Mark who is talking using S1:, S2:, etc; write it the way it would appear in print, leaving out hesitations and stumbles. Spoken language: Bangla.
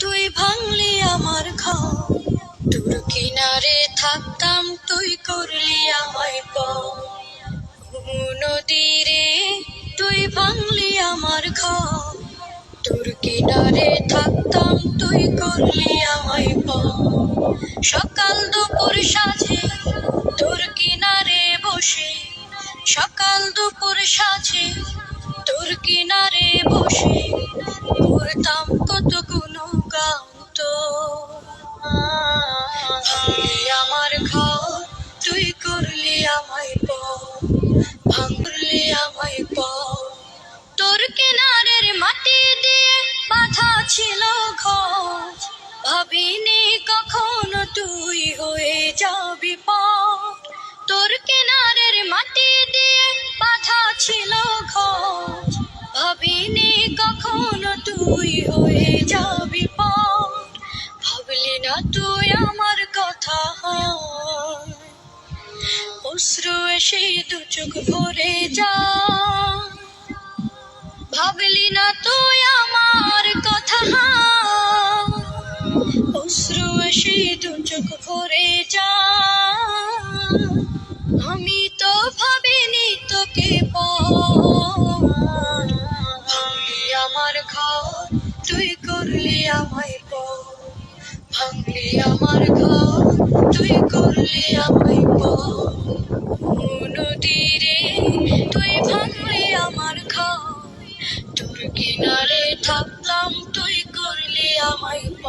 S1: তুই ভাঙলি আমার ঘর, তোর কিনারে থাকতাম তুই করলি আমায় পর। নদী রে তুই ভাঙলি আমার ঘর, তোর কিনারে থাকতাম তুই করলি আমায় পর। সকাল দুপুর সাজে তোর কিনারে বসে, সকাল দুপুর সাজে তোর কিনারে বসে করতাম কত গুণগান তোর। ভাঙলি আমার ঘর, তুই করলি আমায় পর, ভাঙলি আমায় পর। তোর কিনারের মাটি দিয়ে বাঁধা ছিল ঘর, ভাবিনি কখনো তুই হয়ে যাবি পর। তোর কিনারের মাটি দিয়ে বাঁধা ছিল ঘর, ভাবিনি কখনো তুই হয়ে যাবি পর। ভাবলি না তুই আমার কথা, অশ্রু এসে দু চোখ ভরে যা। ভাবলি না তুই আমার কথা, অশ্রু এসে দু চোখ ভরে যা। আমি তো ভাবিনি তোকে পর, ভাঙলি আমার ঘর, তুই করলি আমায় পর। ভাঙলি আমার ঘর, তুই করলি আমায় পর। নদী রে তুই ভাঙলি আমার ঘর, তোর কিনারে থাকলাম তুই করলি আমায় পর।